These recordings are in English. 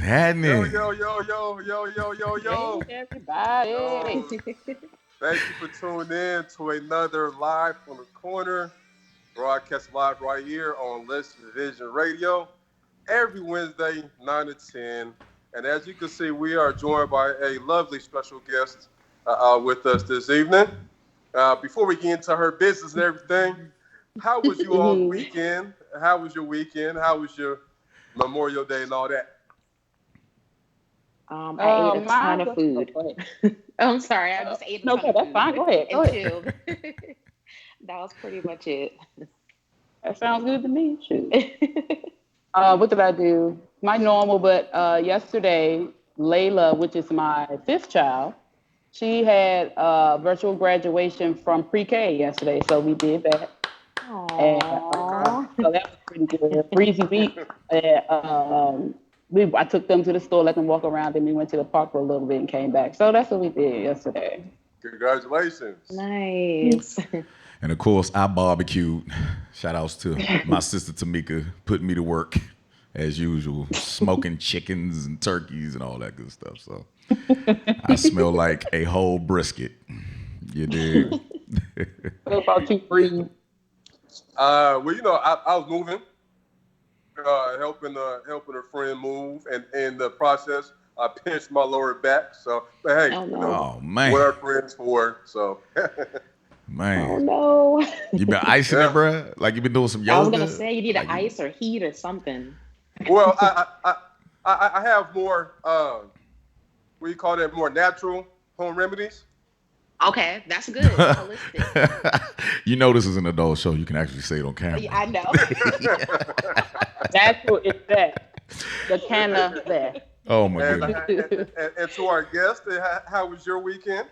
happening? Hey, everybody. Yo, thank you for tuning in to another Live on the Corner, broadcast live right here on Listen Vision Radio every Wednesday, 9 to 10. And as you can see, we are joined by a lovely special guest with us this evening. Before we get into her business and everything, how was you all weekend? How was your weekend? How was your Memorial Day and all that? I ate a ton of food. I'm sorry, I just ate a ton of food. That's fine. Go ahead. Chilled. That was pretty much it. That sounds good to me. Shoot. What did I do? My normal, but yesterday, Layla, which is my fifth child, she had virtual graduation from pre-K yesterday, so we did that. Aww. So that was pretty good. Breezy week. I took them to the store, let them walk around, then we went to the park for a little bit and came back. So that's what we did yesterday. Congratulations. Nice. And of course, I barbecued. Shout outs to my sister Tamika, putting me to work as usual, smoking chickens and turkeys and all that good stuff. So I smell like a whole brisket. You dig? What about you, Bree? Well, I was moving, helping a friend move, and in the process, I pinched my lower back. So, but hey, man, what are friends for? So, man, oh no, you been icing it, bro? Like you been doing some yoga? I was gonna say you need an ice or heat or something. Well, I have more. What do you call that? More natural home remedies. Okay, that's good. Holistic. You know this is an adult show. You can actually say it on camera. Yeah, I know. Natural is that. The canna there. Oh my goodness. And to our guest, how was your weekend?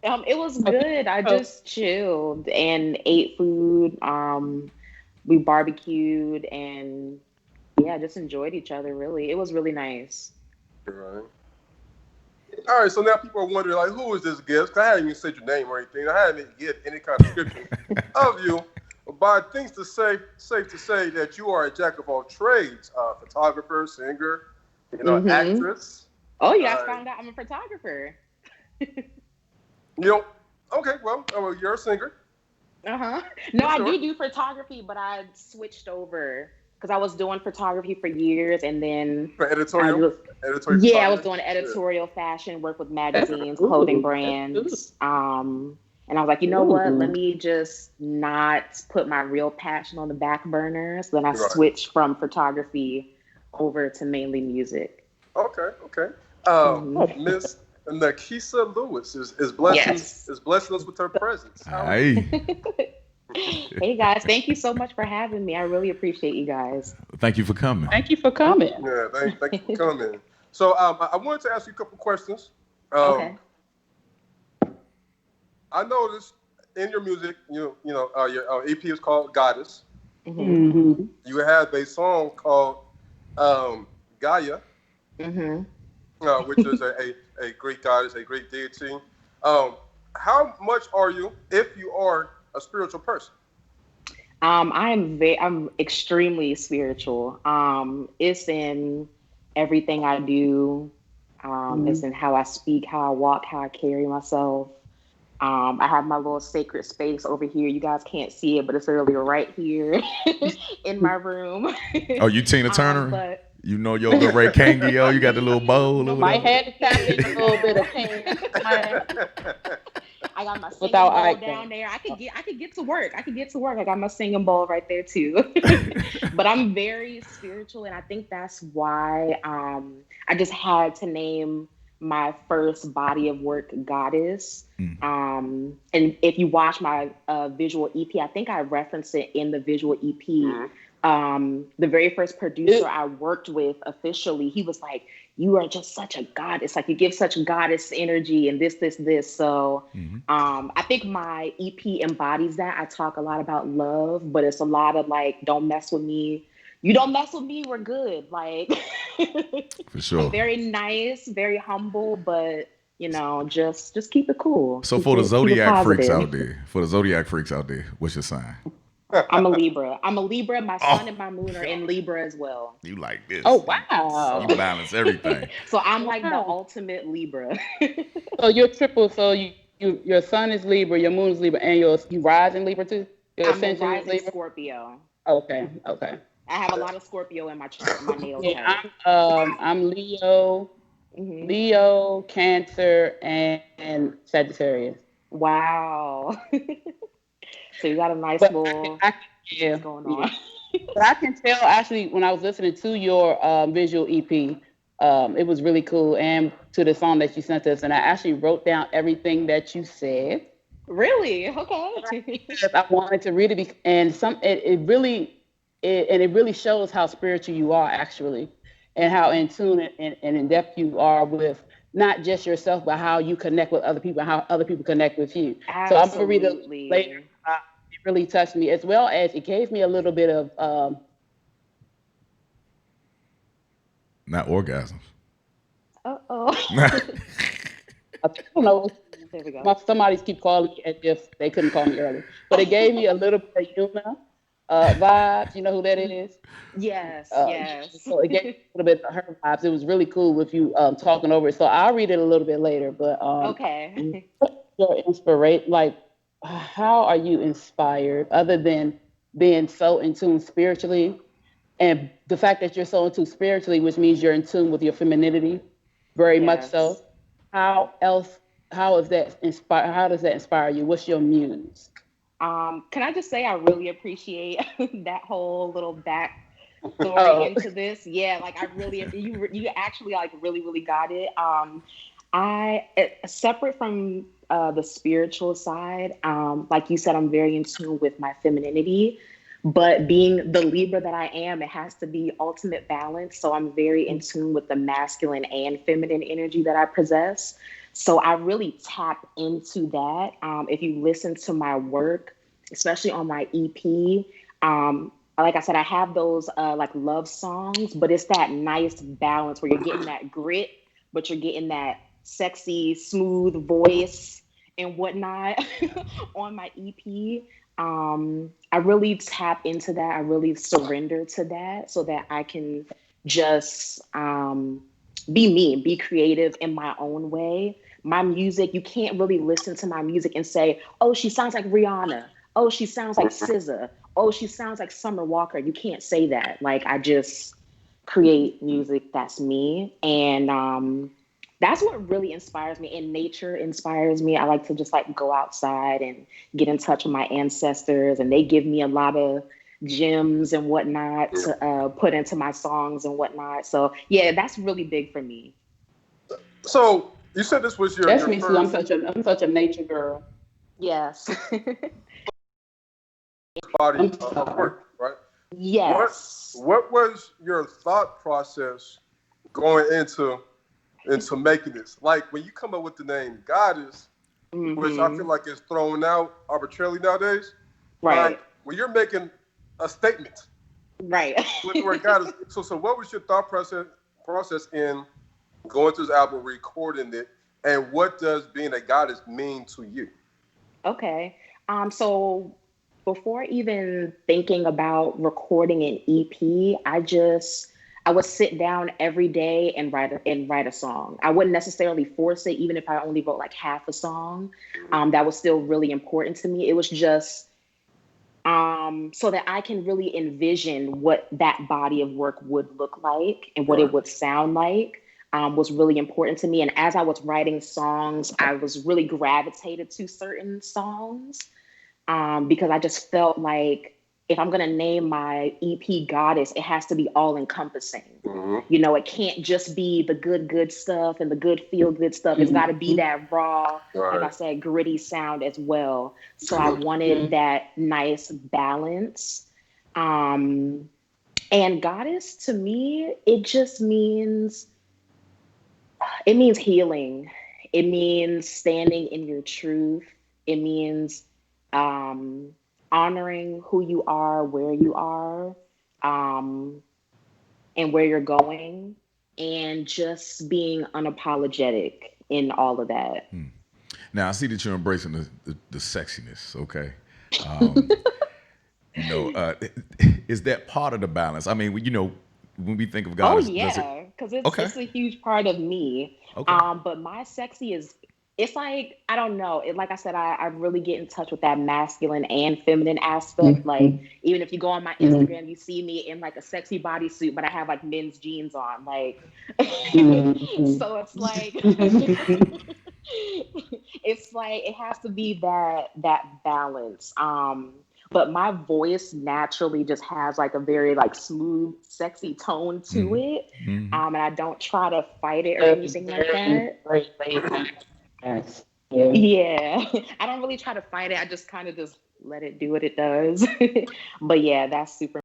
It was good. I just chilled and ate food. We barbecued and just enjoyed each other. Really, it was really nice. Right. All right, so now people are wondering, like, who is this guest? Because I haven't even said your name or anything. I haven't even get any kind of description of you. But I think it's safe to say that you are a jack of all trades, photographer, singer, actress. Oh, yeah, I found out I'm a photographer. Okay, well, you're a singer. Uh-huh. No, sure. I do photography, but I switched over because I was doing photography for years, and then for editorial. I was doing editorial fashion, work with magazines, clothing brands. And I was like, you know what? Let me just not put my real passion on the back burner. So then I switched from photography over to mainly music. Okay. Miss Nakisa Lewis is blessing us with her presence. Hey. Hey guys, thank you so much for having me. I really appreciate you guys. Thank you for coming. Thank you for coming. Yeah, thank you for coming. So I wanted to ask you a couple questions. Okay. I noticed in your music, your EP is called Goddess. Mm-hmm. You have a song called Gaia, which is a Greek goddess, a Greek deity. How much are you, if you are, a spiritual person? I'm extremely spiritual. It's in everything I do. It's in how I speak, how I walk, how I carry myself. I have my little sacred space over here. You guys can't see it, but it's literally right here in my room. Oh, you Tina Turner? You know your little Ray Kangio? You got the little bowl over My there? head tap in a little bit of pain. I got my singing bowl down there. I could get to work. I got my singing bowl right there too. But I'm very spiritual, and I think that's why I just had to name my first body of work Goddess. And if you watch my visual EP, I think I referenced it in the visual EP. The very first producer I worked with officially, he was like, you are just such a goddess. Like you give such goddess energy and this. So I think my EP embodies that. I talk a lot about love, but it's a lot of like, don't mess with me. You don't mess with me, we're good. Like, for sure. Very nice, very humble, but just keep it cool. So for the Zodiac freaks out there, what's your sign? I'm a Libra. I'm a Libra. My sun Oh, and my moon are in Libra as well. you like Oh this? You wow. balance everything. So I'm like the Wow. ultimate Libra. So you're triple. So your sun is Libra, your moon is Libra, and you rise in Libra too. Your I'm a ascension is rising Libra. Scorpio. Okay. Okay. I have a lot of Scorpio in my chart, my natal Yeah, chart. I'm Leo, Hmm. Leo, Cancer, and Sagittarius. Wow. So you got a nice But little yeah, mix going yeah. on. But I can tell actually when I was listening to your visual EP, it was really cool, and to the song that you sent us, and I actually wrote down everything that you said Really? Okay. because I wanted to read it, and it really it really shows how spiritual you are actually, and how Hmm. in tune and in depth you are with not just yourself, but how you connect with other people and how other people connect with you. So I'm gonna read it later. Absolutely. It really touched me, as well as it gave me a little bit of Not orgasms. Uh-oh. I don't know. There we go. Somebody keep calling me as if they couldn't call me earlier, but it gave me a little bit of Yuna vibes. You know who that is? Yes, yes. So it gave me a little bit of her vibes. It was really cool with you talking over it. So I'll read it a little bit later. But Okay. what's your inspiration? Like, how are you inspired other than being so in tune spiritually? And the fact that you're so in tune spiritually, which means you're in tune with your femininity, very much so. Yes. How else? How is that inspire? How does that inspire you? What's your muse? Can I just say I really appreciate that whole little backstory Oh, into this? Yeah, like I really you actually like really got it. Separate from the spiritual side, like you said, I'm very in tune with my femininity. But being the Libra that I am, it has to be ultimate balance. So I'm very in tune with the masculine and feminine energy that I possess. So I really tap into that. If you listen to my work, especially on my EP, like I said, I have those like love songs, but it's that nice balance where you're getting that grit, but you're getting that sexy, smooth voice and whatnot on my EP. I really tap into that. I really surrender to that so that I can just be me, be creative in my own way. My music, you can't really listen to my music and say, oh, she sounds like Rihanna. Oh, she sounds like SZA. Oh, she sounds like Summer Walker. You can't say that. Like, I just create music that's me. And that's what really inspires me. And nature inspires me. I like to just like go outside and get in touch with my ancestors, and they give me a lot of gems and whatnot to put into my songs and whatnot. So yeah, that's really big for me. So you said this was that's your me too. first I'm such a nature girl. Yes. body I'm of sorry. work, right? What Yes. what was your thought process going into making this? Like when you come up with the name Goddess, which I feel Hmm. like is thrown out arbitrarily nowadays. Like Right. when you're making a statement Right. with the word Goddess. So what was your thought process in going to this album, recording it, and what does being a goddess mean to you? Okay. So before even thinking about recording an EP, I would sit down every day and write a song. I wouldn't necessarily force it, even if I only wrote like half a song. That was still really important to me. It was just so that I can really envision what that body of work would look like and what it Right. would sound like. Was really important to me. And as I was writing songs, I was really gravitated to certain songs because I just felt like if I'm going to name my EP Goddess, it has to be all encompassing. Mm-hmm. You know, it can't just be the good stuff and the good feel good stuff. It's got to be Mm-hmm. that raw, like I Right. said, gritty sound as well. So I Mm-hmm. wanted that nice balance. Um, and Goddess to me, it means healing. It means standing in your truth. It means um, honoring who you are, where you are, um, and where you're going, and just being unapologetic in all of that. Now I see that you're embracing the sexiness. Okay, um, is that part of the balance? I mean, when we think of God, Oh does it? yeah, because Okay. it's a huge part of me. Okay. But my sexy is, it's like, I don't know. Like I said, I really get in touch with that masculine and feminine aspect. Like, even if you go on my Instagram, you see me in like a sexy bodysuit, but I have like men's jeans on. Like, so it's like it's like it has to be that balance. But my voice naturally just has like a very like smooth, sexy tone to it. And I don't try to fight it or anything like that. Yes. Yeah. I don't really try to fight it. I just kind of just let it do what it does. But yeah, that's super